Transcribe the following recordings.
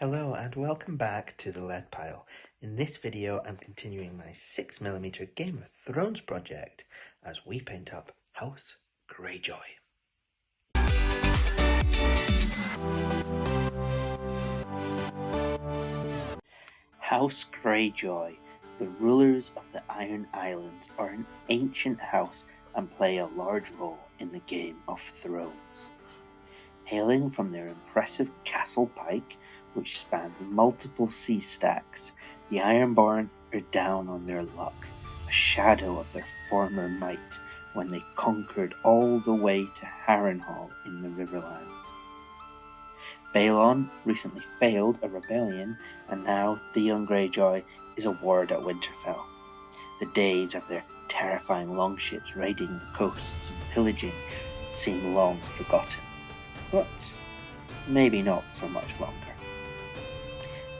Hello and welcome back to the lead pile. In this video I'm continuing my 6mm Game of Thrones project as we paint up House Greyjoy. House Greyjoy, the rulers of the Iron Islands, are an ancient house and play a large role in the Game of Thrones. Hailing from their impressive Castle Pyke, which spans multiple sea stacks, the Ironborn are down on their luck, a shadow of their former might when they conquered all the way to Harrenhal in the Riverlands. Balon recently failed a rebellion, and now Theon Greyjoy is a ward at Winterfell. The days of their terrifying longships raiding the coasts and pillaging seem long forgotten, but maybe not for much longer.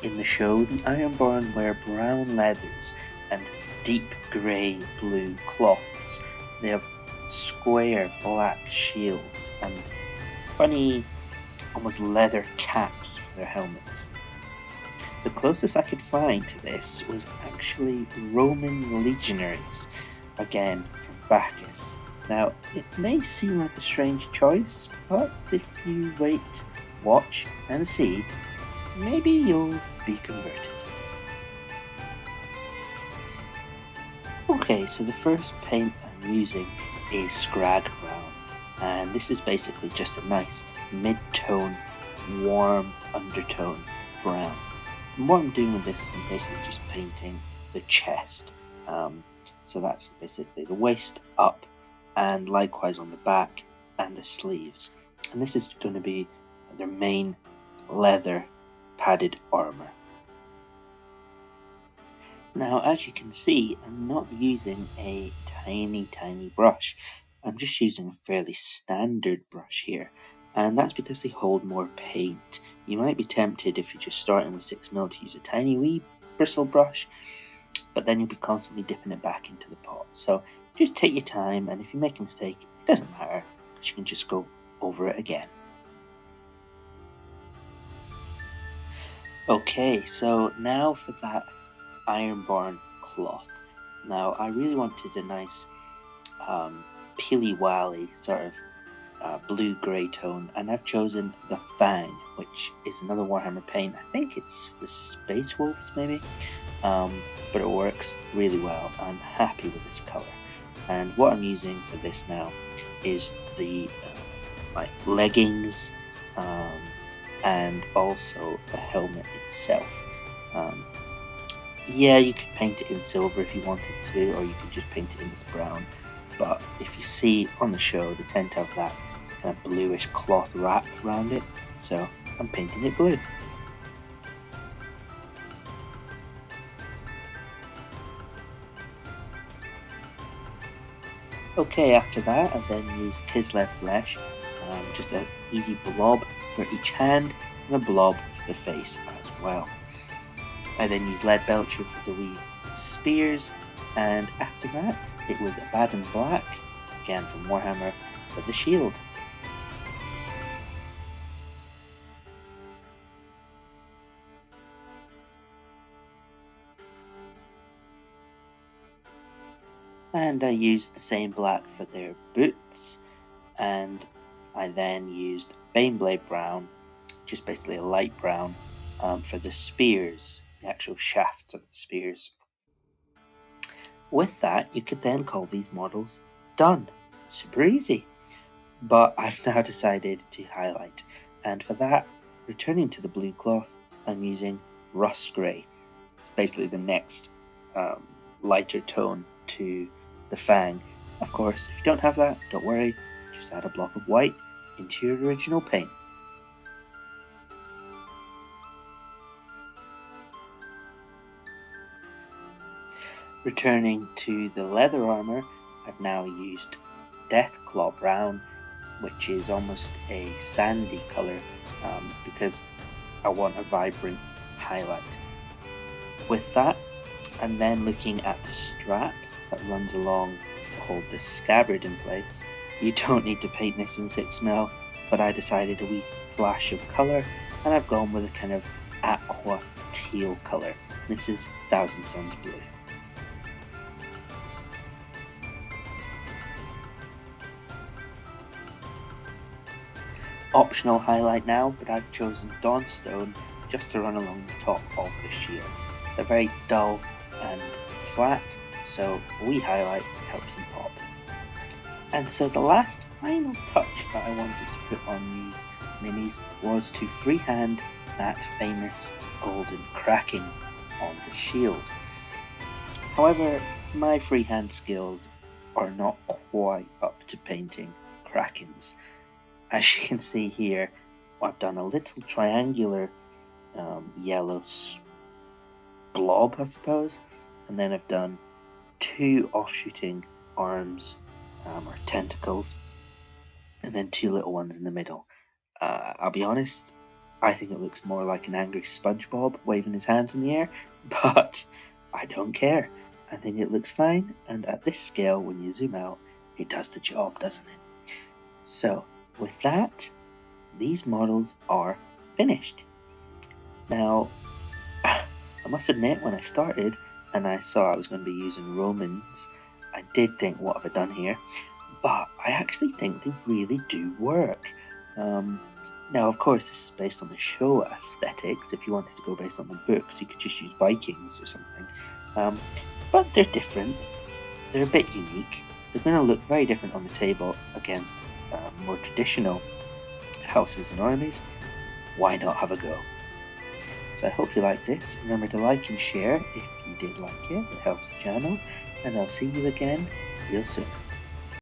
In the show, the Ironborn wear brown leathers and deep grey-blue cloths. They have square black shields and funny, almost leather caps for their helmets. The closest I could find to this was actually Roman legionaries, again from Bacchus. Now, it may seem like a strange choice, but if you wait, watch, and see, maybe you'll be converted. Okay, so the first paint I'm using is Scrag Brown, and this is basically just a nice mid-tone, warm undertone brown. And what I'm doing with this is I'm basically just painting the chest. So that's basically the waist up, and likewise on the back and the sleeves. And this is going to be their main leather padded armor. Now, as you can see, I'm not using a tiny brush. I'm just using a fairly standard brush here, and that's because they hold more paint. You might be tempted, if you're just starting with 6mm, to use a tiny wee bristle brush, but then you'll be constantly dipping it back into the pot. So just take your time, and if you make a mistake, it doesn't matter, because you can just go over it again. Okay, so now for that Ironborn cloth. Now, I really wanted a nice peely-wally sort of blue-grey tone, and I've chosen the Fang, which is another Warhammer paint. I think it's for Space Wolves, maybe, but it works really well. I'm happy with this colour, and what I'm using for this now is the leggings and also the helmet itself. Yeah, you could paint it in silver if you wanted to, or you could just paint it in with brown. But if you see on the show, they tend to have that kind of bluish cloth wrap around it, so I'm painting it blue. Okay, after that I then use Kislev flesh, just an easy blob for each hand and a blob for the face as well. I then use Lead Belcher for the wee spears, and after that it was Abaddon Black, again from Warhammer, for the shield. And I used the same black for their boots, and I then used Baneblade Brown, just basically a light brown, for the spears, the actual shafts of the spears. With that, you could then call these models done. Super easy. But I've now decided to highlight, and for that, returning to the blue cloth, I'm using Rust Grey, basically the next lighter tone to the Fang. Of course, if you don't have that, don't worry, just add a block of white into your original paint. Returning to the leather armor, I've now used Deathclaw Brown, which is almost a sandy colour, because I want a vibrant highlight. With that, I'm then looking at the strap that runs along to hold the scabbard in place. You don't need to paint this in 6mm, but I decided a wee flash of colour, and I've gone with a kind of aqua teal colour. This is Thousand Suns blue. Optional highlight now, but I've chosen Dawnstone just to run along the top of the shields. They're very dull and flat, so we highlight helps them pop. And so the last final touch that I wanted to put on these minis was to freehand that famous golden cracking on the shield. However, my freehand skills are not quite up to painting krakens. As you can see here, I've done a little triangular yellow blob, I suppose, and then I've done 2 offshooting arms or tentacles, and then 2 little ones in the middle. I'll be honest, I think it looks more like an angry SpongeBob waving his hands in the air, but I don't care. I think it looks fine, and at this scale, when you zoom out, it does the job, doesn't it? So, with that, these models are finished. Now, I must admit, when I started and I saw I was going to be using Romans, I did think, what have I done here? But I actually think they really do work. Now, of course, this is based on the show aesthetics. If you wanted to go based on the books, you could just use Vikings or something. But they're different. They're a bit unique. They're going to look very different on the table against more traditional houses and armies. Why not have a go? So I hope you liked this. Remember to like and share if you did like it. It helps the channel. And I'll see you again real soon.